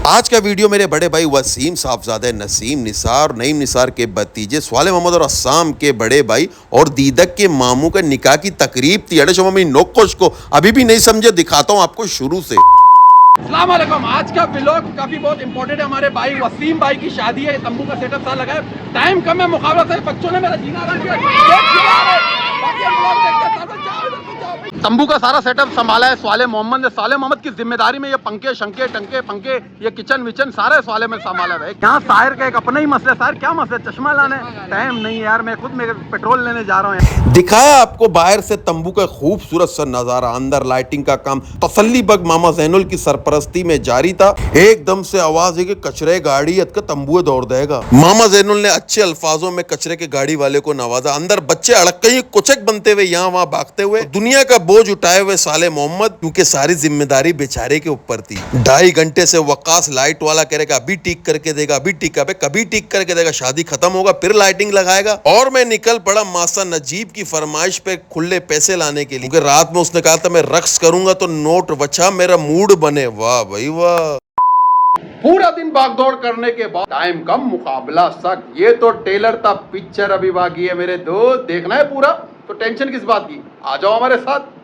आज का वीडियो मेरे बड़े भाई वसीम साहबजादे नसीम निसार नईम निसार के भतीजे स्वाले मोहम्मद और अस्साम के बड़े भाई और दीदक के मामू का निकाह की तकरीब थी। अड़े शोमी नोकोश को अभी भी नहीं समझे, दिखाता हूँ आपको शुरू से। अस्सलाम वालेकुम। आज का व्लॉग काफी बहुत इंपॉर्टेंट है। हमारे भाई वसीम भाई की शादी है। तंबू का सेटअप सारा लगा है, टाइम कम है, मुकाबला से बच्चों ने मेरा जीना हराम किया। तंबू का सारा सेटअप संभाला है स्वाले मोहम्मद ने। स्वाले मोहम्मद की जिम्मेदारी में ये पंखे शंखे टंके पंखे ये किचन विचन सारे स्वाले में संभाला है। यहाँ साहिर का एक अपना ही मसला है। साहिर क्या मसला है? चश्मा लाने टाइम नहीं यार, मैं खुद में पेट्रोल लेने जा रहा हूँ। दिखाया आपको बाहर से तंबू का खूबसूरत सा नजारा, अंदर लाइटिंग का काम तसल्ली बग मामा जैनुल की सरपरस्ती में जारी था। एकदम से आवाज है कि कचरे गाड़ी का तंबू दौड़ देगा। मामा जैनुल ने अच्छे अल्फाजों में कचरे के गाड़ी वाले को नवाजा। अंदर बच्चे अड़क के कुचक बनते हुए यहाँ वहां भागते हुए, दुनिया का बोझ उठाए हुए साले मोहम्मद, क्योंकि सारी जिम्मेदारी बेचारे के ऊपर थी। 2.5 घंटे से वकास लाइट वाला करेगा अभी ठीक करके देगा, अभी ठीक कभी ठीक करके देगा, शादी खत्म होगा फिर लाइटिंग लगाएगा। और मैं निकल पड़ा मासा नजीब की फरमाइश पे खुले पैसे लाने के लिए, क्योंकि रात में उसने कहा था मैं रक्स करूंगा तो नोट बचा मेरा मूड बने। वाह भाई वाह। पूरा दिन भागदौड़ करने के बाद टाइम कम मुकाबला सक। ये तो टेलर था, पिक्चर अभी बाकी है मेरे दोस्त, देखना है पूरा, तो टेंशन किस बात की, आ जाओ हमारे साथ।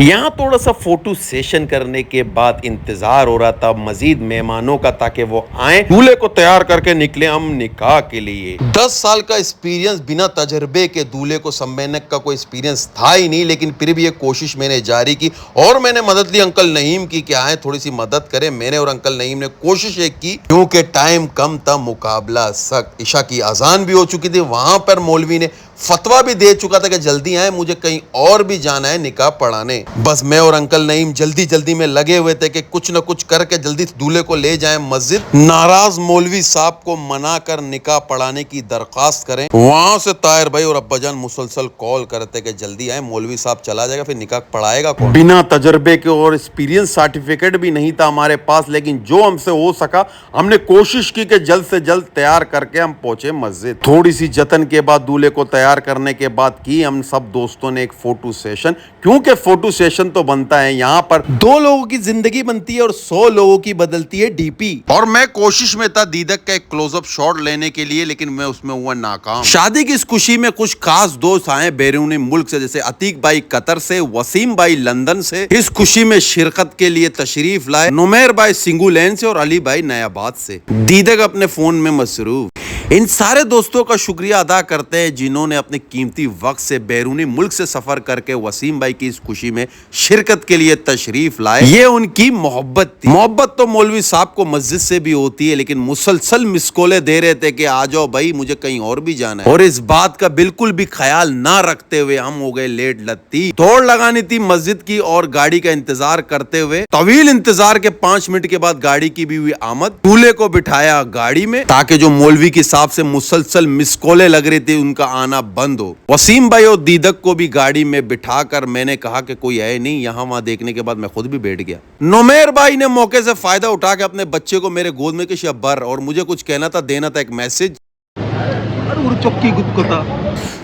यहाँ थोड़ा सा फोटो सेशन करने के बाद इंतजार हो रहा था मजीद मेहमानों का, ताकि वो आए दूल्हे को तैयार करके निकले हम निकाह के लिए। 10 साल का एक्सपीरियंस, बिना तजर्बे के दूल्हे को संभालने का कोई एक्सपीरियंस था ही नहीं, लेकिन फिर भी ये कोशिश मैंने जारी की और मैंने मदद ली अंकल नईम की कि आए थोड़ी सी मदद करें। मैंने और अंकल नईम ने कोशिश एक की, क्योंकि टाइम कम था, मुकाबला सख्त, इशा की अजान भी हो चुकी थी। वहां पर मौलवी ने फतवा भी दे चुका था कि जल्दी आए, मुझे कहीं और भी जाना है निकाह पढ़ाने। बस मैं और अंकल नईम जल्दी जल्दी में लगे हुए थे कि कुछ न कुछ करके जल्दी दूल्हे को ले जाएं मस्जिद। नाराज मौलवी साहब को मना कर निकाह पढ़ाने की दरखास्त करें। वहां से ताहिर भाई और अब्बाजान मुसलसल कॉल करते कि जल्दी आए, मौलवी साहब चला जाएगा फिर निकाह पढ़ाएगा कौन। बिना तजर्बे के और एक्सपीरियंस सर्टिफिकेट भी नहीं था हमारे पास, लेकिन जो हमसे हो सका हमने कोशिश की कि जल्द से जल्द तैयार करके हम पहुंचे मस्जिद। थोड़ी सी जतन के बाद दूल्हे को तैयार करने के बाद की हम सब दोस्तों ने एक फोटो सेशन, क्योंकि फोटो सेशन तो बनता है यहाँ पर 2 लोगों की जिंदगी बनती है और 100 लोगों की बदलती है डीपी। और मैं कोशिश में था दीदक का एक क्लोजअप शॉट लेने के लिए, लेकिन मैं उसमें हुआ नाकाम। शादी की इस खुशी में कुछ खास दोस्त आए बैरून मुल्क से, जैसे अतीक भाई कतर से, वसीम भाई लंदन से इस खुशी में शिरकत के लिए तशरीफ लाए, नुमैर भाई सिंगुलैंड से और अली भाई नयाबाद से। दीदक अपने फोन में मसरूफ। इन सारे दोस्तों का शुक्रिया अदा करते हैं जिन्होंने अपने कीमती वक्त से बैरूनी मुल्क से सफर करके वसीम भाई की इस खुशी में शिरकत के लिए तशरीफ लाए। ये उनकी मोहब्बत थी। मोहब्बत तो मौलवी साहब को मस्जिद से भी होती है, लेकिन मुसलसल मिसकोले दे रहे थे कि आ जाओ भाई मुझे कहीं और भी जाना है, और इस बात का बिल्कुल भी ख्याल ना रखते हुए हम हो गए लेट लत्ती। दौड़ लगानी थी मस्जिद की और गाड़ी का इंतजार करते हुए। तवील इंतजार के 5 मिनट के बाद गाड़ी की भी हुई आमद। दूल्हे को बिठाया गाड़ी में ताकि जो मौलवी की से मुसलसल मिसकोले लग रही थी उनका आना बंद हो। वसीम भाई और दीदक को भी गाड़ी में बिठाकर मैंने कहा कि कोई है नहीं, यहाँ वहां देखने के बाद मैं खुद भी बैठ गया। नुमैर भाई ने मौके से फायदा उठा के अपने बच्चे को मेरे गोद में किया बर, और मुझे कुछ कहना था, देना था एक मैसेज।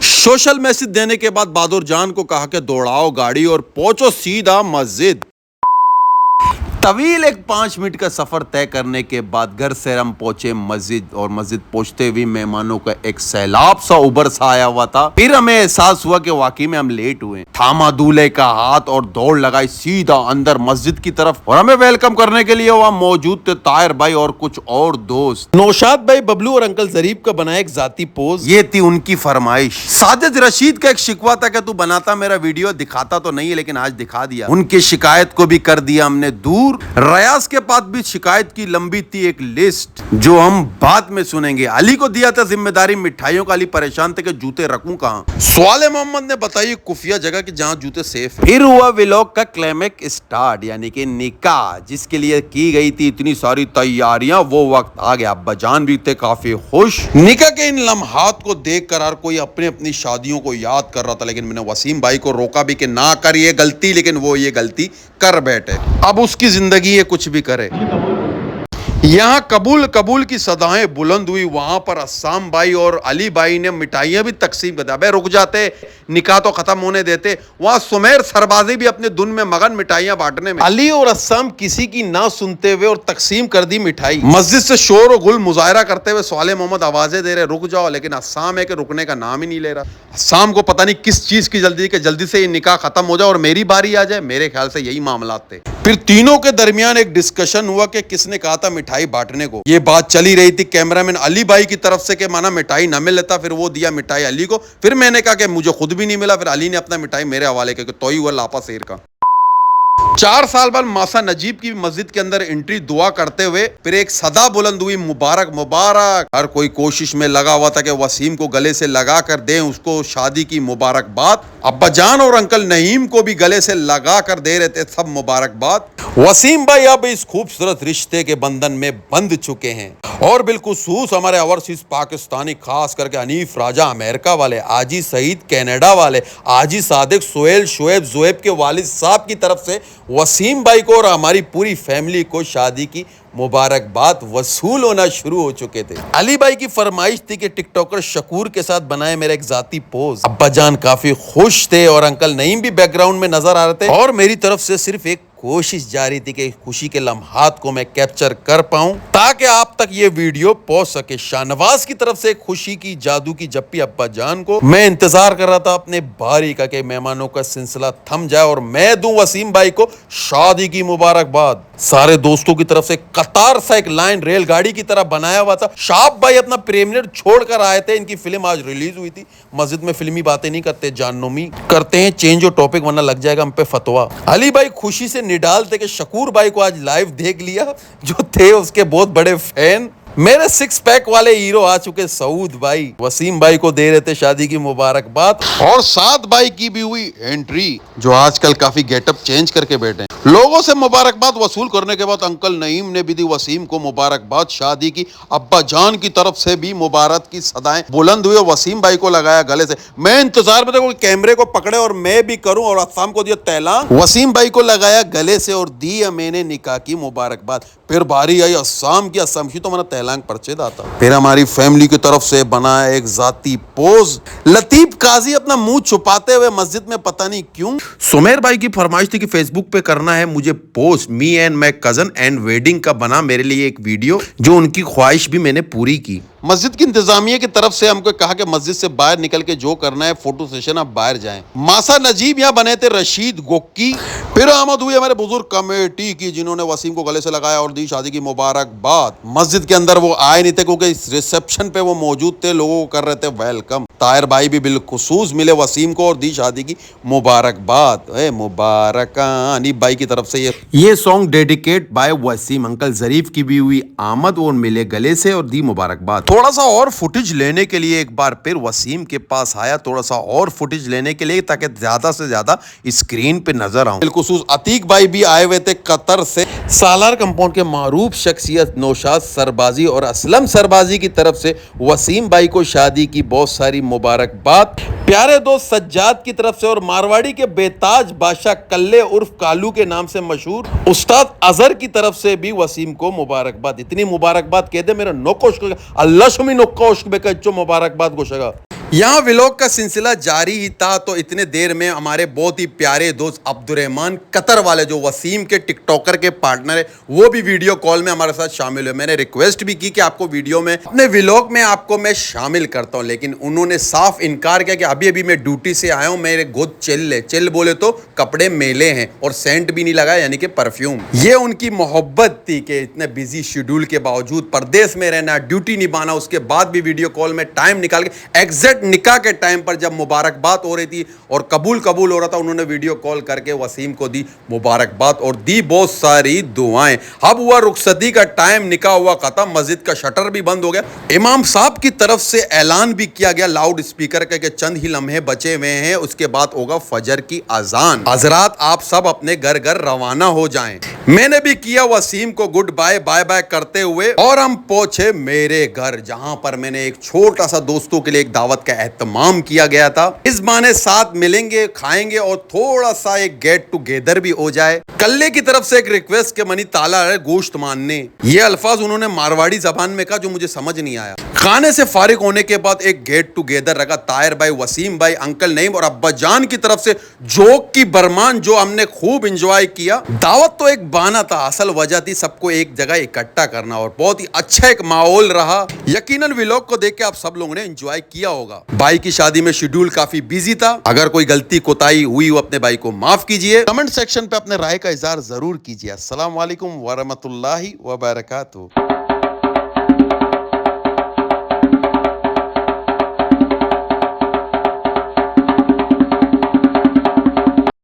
सोशल मैसेज देने के बाद बहादुर जान को कहा कि दौड़ाओ गाड़ी और पहुंचो सीधा मस्जिद। तवील एक 5 मिनट का सफर तय करने के बाद घर से हम पहुंचे मस्जिद, और मस्जिद पहुंचते हुए मेहमानों का एक सैलाब सा उबर सा आया हुआ था। फिर हमें एहसास हुआ कि वाकई में हम लेट हुए। थामा दूल्हे का हाथ और दौड़ लगाई सीधा अंदर मस्जिद की तरफ, और हमें वेलकम करने के लिए वहां मौजूद थे ताहिर भाई और कुछ और दोस्त। नौशाद भाई बबलू और अंकल जरीफ का बनाया एक जाती पोज, ये थी उनकी फरमाइश। साजिद रशीद का एक शिकवा था कि तू बनाता मेरा वीडियो, दिखाता तो नहीं है लेकिन आज दिखा दिया। उनकी शिकायत को भी कर दिया हमने दूर। रयाज के पास भी शिकायत की लंबी थी एक लिस्ट, जो हम बाद में सुनेंगे। अली को दिया था जिम्मेदारी मिठाइयों का। अली परेशान थे कि जूते रखूं कहां। स्वाले मोहम्मद ने बताई खुफिया जगह कि जहां जूते सेफ है। फिर हुआ व्लॉग का क्लाइमैक्स स्टार्ट, यानी कि निकाह, जिसके लिए की गई थी इतनी सारी तैयारियां। वो वक्त आ गया, अब्बाजान भी थे काफी खुश। निकाह के इन लम्हात को देख कर हर कोई अपनी अपनी शादियों को याद कर रहा था, लेकिन मैंने वसीम भाई को रोका भी कि ना कर ये गलती, लेकिन वो ये गलती कर बैठे। अब उसकी जिंदगी ये कुछ भी करे। यहाँ कबूल कबूल की सदाएं बुलंद हुई। वहां पर अस्साम भाई और अली भाई ने मिठाइयां भी तकसीम कर दी। अबे रुक जाते, निकाह तो खत्म होने देते। वहां सुमेर सरबाजी भी अपने धुन में मगन मिठाइयां बांटने में। अली और अस्साम किसी की ना सुनते हुए और तकसीम कर दी मिठाई। मस्जिद से शोर और गुल मुजाहरा करते हुए सवाले मोहम्मद आवाजें दे रहे रुक जाओ, लेकिन अस्साम है कि रुकने का नाम ही नहीं ले रहा। अस्साम को पता नहीं किस चीज की जल्दी कि जल्दी से ये निकाह खत्म हो जाए और मेरी बारी आ जाए। मेरे ख्याल से यही मामला थे। फिर तीनों के दरमियान एक डिस्कशन हुआ कि किसने कहा था मिठाई बांटने को। ये बात चली रही थी कैमरामैन अली भाई की तरफ से कि माना मिठाई ना मिल लेता, फिर वो दिया मिठाई अली को। फिर मैंने कहा कि मुझे खुद भी नहीं मिला, फिर अली ने अपना मिठाई मेरे हवाले किया कि तो ही हुआ लापा शेर का। 4 साल बाद मासा नजीब की मस्जिद के अंदर एंट्री दुआ करते हुए फिर एक सदा बुलंद हुई मुबारक मुबारक। हर कोई कोशिश में लगा हुआ था कि वसीम को गले से लगा कर दें उसको शादी की मुबारकबाद। अब्बा जान और अंकल नईम को भी गले से लगा कर दे रहे थे सब मुबारकबाद। वसीम भाई अब इस खूबसूरत रिश्ते के बंधन में बंध चुके हैं और बिलखुसूस हमारे ओवरसीज पाकिस्तानी, खास करके हनीफ राजा अमेरिका वाले, आजी सईद कनाडा वाले, आजी सादिक सोहेल शोएब जोएब के वालिद साहब की तरफ से वसीम भाई को और हमारी पूरी फैमिली को शादी की मुबारकबाद वसूल होना शुरू हो चुके थे। अली भाई की फरमाइश थी कि टिकटॉकर शकूर के साथ बनाए मेरा एक जाती पोज। अब्बा जान काफी खुश थे और अंकल नईम भी बैकग्राउंड में नजर आ रहे थे और मेरी तरफ से सिर्फ एक कोशिश जारी थी कि खुशी के लम्हात को मैं कैप्चर कर पाऊं ताकि आप तक ये वीडियो पहुंच सके। शाहनवाज की तरफ से खुशी की जादू की जप्पी अब्बा जान को मैं इंतजार कर रहा था अपने बारी का कि मेहमानों का सिलसिला थम जाए और मैं दूं वसीम भाई को शादी की मुबारकबाद। सारे दोस्तों की तरफ से कतार सा एक लाइन रेलगाड़ी की तरह बनाया हुआ था। शाब भाई अपना प्रीमियर छोड़कर आए थे, इनकी फिल्म आज रिलीज हुई थी। मस्जिद में फिल्मी बातें नहीं करते, जानोमी करते हैं। चेंज ऑफ टॉपिक वरना लग जाएगा हम पे फतवा। अली भाई खुशी से निडाल थे कि शकूर भाई को आज लाइव देख लिया, जो थे उसके बहुत बड़े फैन। मेरे 6 पैक वाले हीरो आ चुके सऊद भाई वसीम भाई को दे रहे थे शादी की मुबारकबाद और साद भाई की भी हुई एंट्री, जो आजकल काफी गेटअप चेंज करके बैठे हैं। लोगों से मुबारकबाद वसूल करने के बाद अंकल नईम ने भी दी वसीम को मुबारकबाद शादी की। अब्बा जान की तरफ से भी मुबारक की सदाएं बुलंद हुई और वसीम भाई को लगाया गले से। मैं इंतजार में था कोई कैमरे को पकड़े और मैं भी करूं और अस्साम को दिया तैला। वसीम भाई को लगाया गले से और दी मैंने निकाह की मुबारकबाद। फिर बारी आई अस्साम की। अस्साम की तो मैंने तैलांग परचे दाता। फिर हमारी फैमिली की तरफ से बनाया एक जाती पोज। लतीफ काजी अपना मुंह छुपाते हुए मस्जिद में पता नहीं क्यों। सुमेर भाई की फरमाइश थी कि फेसबुक पे करना है मुझे post me and my cousin and wedding का बना मेरे लिए एक वीडियो, जो उनकी ख्वाहिश भी मैंने पूरी की। मस्जिद की इंतजामिया की तरफ से हमको कहा कि मस्जिद से बाहर निकल के जो करना है फोटो सेशन आप बाहर जाएं। मासा नजीब यहाँ बने थे रशीद गोक्की। फिर आमद हुई हमारे बुजुर्ग कमेटी की, जिन्होंने वसीम को गले से लगाया और दी शादी की मुबारकबाद। मस्जिद के अंदर वो आए नहीं थे क्योंकि इस रिसेप्शन पे वो मौजूद थे, लोगों को कर रहे थे वेलकम। ताहिर भाई भी बिलखुसूस मिले वसीम को और दी शादी की मुबारकबाद। मुबारक अनीफ भाई की तरफ से ये song dedicate by Wasim. Uncle Zarif की भी हुई आमद और मिले गले से और दी मुबारकबाद। थोड़ा सा और फुटेज लेने के लिए एक बार फिर वसीम के पास आया, थोड़ा सा और फुटेज लेने के लिए ताकि ज्यादा से ज्यादा स्क्रीन पे नजर आऊं। बिलखुसूस अतीक भाई भी आए हुए थे कतर से। सालार कंपाउंड के मारूफ शख्सियत नौशाद सरबाजी और असलम सरबाजी की तरफ से वसीम भाई को शादी की बहुत सारी मुबारकबाद। प्यारे दोस्त सज्जाद की तरफ से और मारवाड़ी के बेताज बादशाह कल्ले उर्फ कालू के नाम से मशहूर उस्ताद अजहर की तरफ से भी वसीम को मुबारकबाद। इतनी मुबारकबाद कह दे मेरा नोकोश अल्लाह शुमी नोकोश बेकच्चो मुबारकबाद गोशगा। यहाँ व्लॉग का सिलसिला जारी ही था तो इतने देर में हमारे बहुत ही प्यारे दोस्त अब्दुर्रहमान कतर वाले, जो वसीम के टिकटॉकर के पार्टनर है, वो भी वीडियो कॉल में हमारे साथ शामिल हुए। मैंने रिक्वेस्ट भी की कि आपको वीडियो में अपने व्लॉग में आपको मैं शामिल करता हूँ, लेकिन उन्होंने साफ इनकार किया कि अभी अभी मैं ड्यूटी से आया हूँ, मेरे गोद चिल बोले तो कपड़े मेले हैं और सेंट भी नहीं लगाया यानी कि परफ्यूम। ये उनकी मोहब्बत थी कि इतने बिजी शेड्यूल के बावजूद परदेश में रहना, ड्यूटी निभाना, उसके बाद भी वीडियो कॉल में टाइम निकाल के एग्जैक्ट निकाह के टाइम पर जब मुबारकबाद हो रही थी और कबूल हो रहा था, उन्होंने वीडियो कॉल करके वसीम को दी मुबारकबाद और दी बहुत सारी दुआएं। अब हुआ रुखसती का टाइम, निकाह हुआ खत्म, मस्जिद का शटर भी बंद हो गया। इमाम साहब की तरफ से ऐलान भी किया गया लाउड स्पीकर के चंद ही लम्हे बचे हुए हैं, उसके बाद होगा फजर की अजान। हजरात आप सब अपने घर घर रवाना हो जाएं। मैंने भी किया वसीम को गुड बाय बाय करते हुए और हम पहुंचे मेरे घर, जहां पर मैंने एक छोटा सा दोस्तों के लिए एक दावत का एहतमाम किया गया था। इस बहाने साथ मिलेंगे, खाएंगे और थोड़ा सा एक गेट टुगेदर भी हो जाए। कल्ले की तरफ से एक रिक्वेस्ट के मनी ताला है गोश्त मानने, ये अल्फाज उन्होंने मारवाड़ी जबान में कहा जो मुझे समझ नहीं आया। खाने से फारिग होने के बाद एक गेट टुगेदर रखा ताहिर भाई, वसीम भाई, अंकल नईम और अब्बा जान की तरफ से जोक की बरमान, जो हमने खूब एंजॉय किया। दावत तो एक बहाना था, असल वजह थी सबको एक जगह इकट्ठा करना और बहुत ही अच्छा एक माहौल रहा। यकीनन व्लॉग को देख के आप सब लोगों ने एंजॉय किया होगा। भाई की शादी में शेड्यूल काफी बिजी था, अगर कोई गलती कोताही हुई हो अपने भाई को माफ कीजिए। कमेंट सेक्शन पे अपने राय का इजहार जरूर कीजिए। अस्सलाम वालेकुम वरहमतुल्लाहि वबरकातुहू।